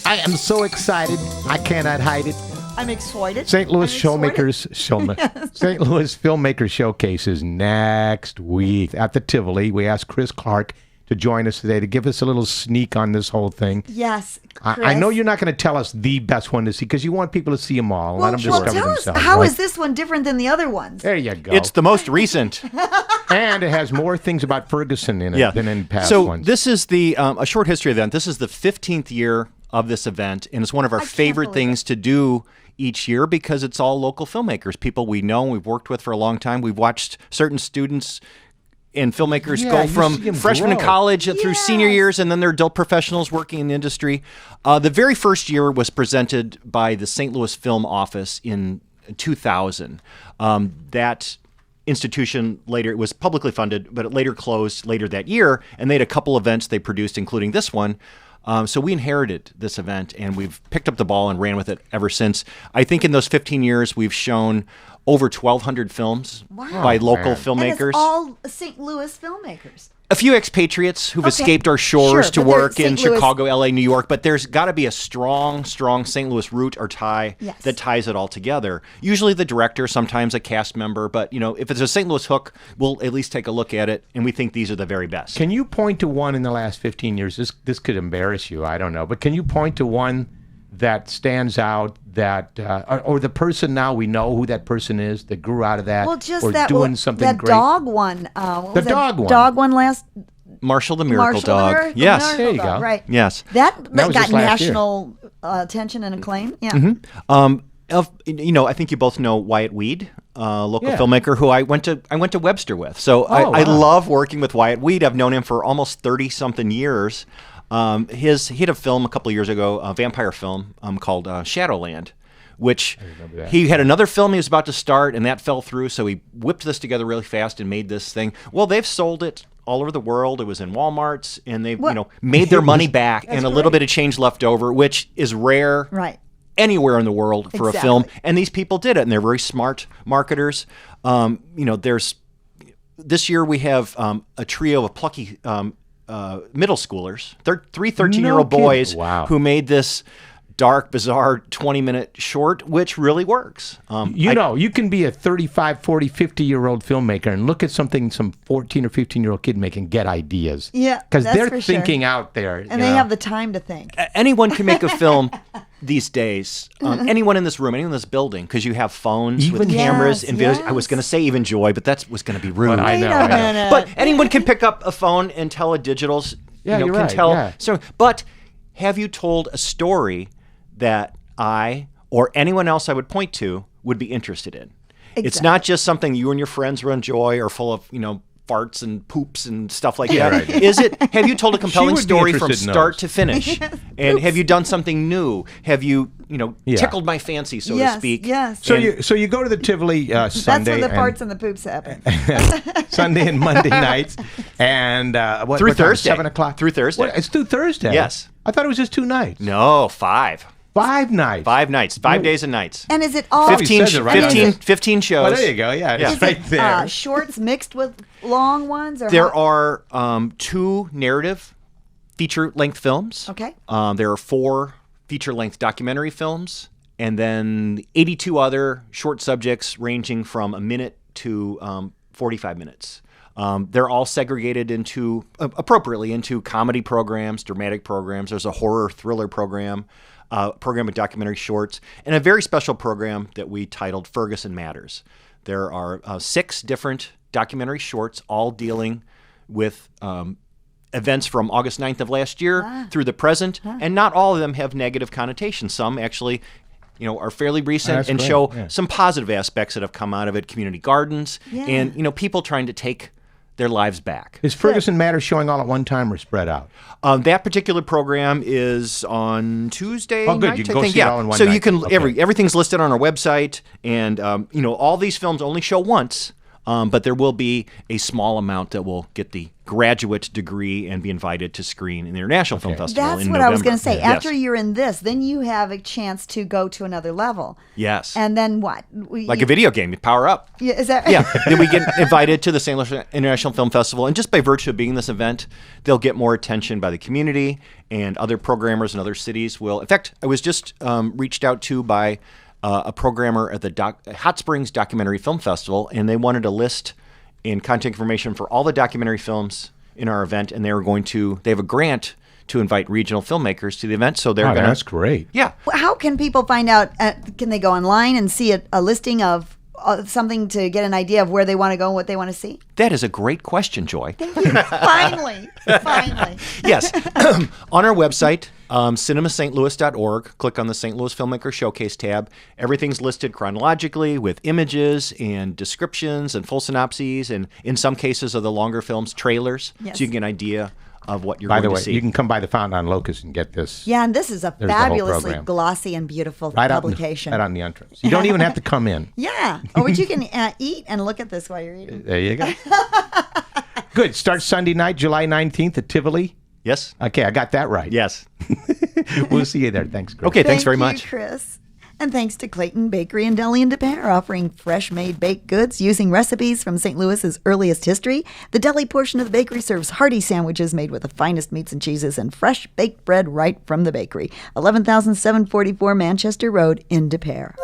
I am so excited. I cannot hide it. I'm excited. St. Louis I'm excited. St. Louis Filmmakers Showcase is next week at the Tivoli. We asked Chris Clark to join us today to give us a little sneak on this whole thing. Yes, I know you're not going to tell us the best one to see because you want people to see them all and let them discover tell themselves. us, how right? is this one different than the other ones? There you go. It's the most recent. And it has more things about Ferguson in it than in past ones. So this is a short history event. This is the 15th year of this event, and it's one of our favorite things to do each year because it's all local filmmakers, people we know, we've worked with for a long time. We've watched certain students and filmmakers go from freshman in college through senior years, and then they're adult professionals working in the industry. The very first year was presented by the St. Louis Film Office in 2000. That institution later, it was publicly funded, but it later closed later that year, and they had a couple events they produced, including this one. So we inherited this event, and we've picked up the ball and ran with it ever since. I think in those 15 years, we've shown over 1,200 films by local filmmakers. And it's all St. Louis filmmakers. A few expatriates who've escaped our shores to work in Chicago, LA, New York, but there's got to be a strong St. Louis root or tie that ties it all together. Usually the director, sometimes a cast member, but if it's a St. Louis hook, we'll at least take a look at it, and we think these are the very best. Can you point to one in the last 15 years? This could embarrass you, I don't know, but can you point to one that stands out that, or the person now we know who that person is that grew out of that, just or that, doing something that great? dog one. The dog one. Dog one last. Marshall the Miracle Dog. Yes. There you go. Right. Yes. That got last national attention and acclaim. Yeah. Mm-hmm. I think you both know Wyatt Weed, local filmmaker who I went to Webster with. So I love working with Wyatt Weed. I've known him for almost 30-something years. He had a film a couple of years ago, a vampire film called Shadowland, which he had another film he was about to start, and that fell through, so he whipped this together really fast and made this thing. Well, they've sold it all over the world. It was in Walmarts, and they've made their money back and a little bit of change left over, which is rare anywhere in the world for a film. And these people did it, and they're very smart marketers. This year we have a trio of plucky middle schoolers, three 13-year-old boys who made this dark, bizarre 20-minute short, which really works. You can be a 35, 40, 50-year-old filmmaker and look at something some 14 or 15-year-old kid make and get ideas. Yeah, because they're thinking out there. And they have the time to think. Anyone can make a film these days. Anyone in this room, anyone in this building, because you have phones with cameras and videos. I was going to say even Joy, but that was going to be rude. I know. But anyone can pick up a phone and tell a digital, So, but have you told a story that I or anyone else I would point to would be interested in? Exactly. It's not just something you and your friends will enjoy or full of, farts and poops and stuff like that. Right. Is it? Have you told a compelling story from start to finish? And have you done something new? Have you, tickled my fancy, so to speak? Yes. So you go to the Tivoli Sunday. That's when the farts and the poops happen. Sunday and Monday nights, and through Thursday, 7 o'clock through Thursday. It's through Thursday. Yes. I thought it was just 2 nights. No, 5. 5 nights. 5 nights. 5 days and nights. And is it all 15 shows? Well, there you go. Yeah, it's right there. Shorts mixed with long ones? Or there are 2 narrative feature-length films. Okay. There are 4 feature-length documentary films, and then 82 other short subjects ranging from a minute to 45 minutes. They're all segregated appropriately into comedy programs, dramatic programs. There's a horror thriller program of documentary shorts, and a very special program that we titled Ferguson Matters. There are 6 different documentary shorts, all dealing with events from August 9th of last year through the present, and not all of them have negative connotations. Some actually are fairly recent and show some positive aspects that have come out of it, community gardens, and people trying to take their lives back. Is Ferguson Matters showing all at one time or spread out? That particular program is on Tuesday good. night, You can I go think. see it all in one so night. you can Okay. everything's listed on our website, and all these films only show once but there will be a small amount that will get the graduate degree and be invited to screen in the International Film Festival That's in what November. I was going to say. Yes. After you're in this, then you have a chance to go to another level. Yes. And then what? Like a video game, you power up. Yeah, is that Yeah, then we get invited to the St. Louis International Film Festival, and just by virtue of being this event, they'll get more attention by the community, and other programmers in other cities will. In fact, I was just reached out to by a programmer at the Hot Springs Documentary Film Festival, and they wanted a list and contact information for all the documentary films in our event, and they have a grant to invite regional filmmakers to the event, so they're going to. That's great. Yeah. How can people find out? Can they go online and see a listing of something to get an idea of where they want to go and what they want to see? That is a great question, Joy. Finally. Yes. On our website, cinemastlouis.org, click on the St. Louis Filmmakers Showcase tab. Everything's listed chronologically with images and descriptions and full synopses, and in some cases of the longer films, trailers, Yes. so you can get an idea of what you're By going the to way, see. you can come by the Fountain on Locust and get this. Yeah, and this is a There's the whole fabulously program. glossy and beautiful Right out, publication. right on the entrance. You don't even have to come in. Yeah. Or which you can eat and look at this while you're eating. There you go. Good. Starts Sunday night, July 19th at Tivoli. Yes? Okay, I got that right. Yes. We'll see you there. Thanks, Chris. Okay, thanks very Thank much. you, Chris. And thanks to Clayton Bakery and Deli in Des Peres, offering fresh-made baked goods using recipes from St. Louis's earliest history. The deli portion of the bakery serves hearty sandwiches made with the finest meats and cheeses and fresh baked bread right from the bakery. 11,744 Manchester Road in Des Peres.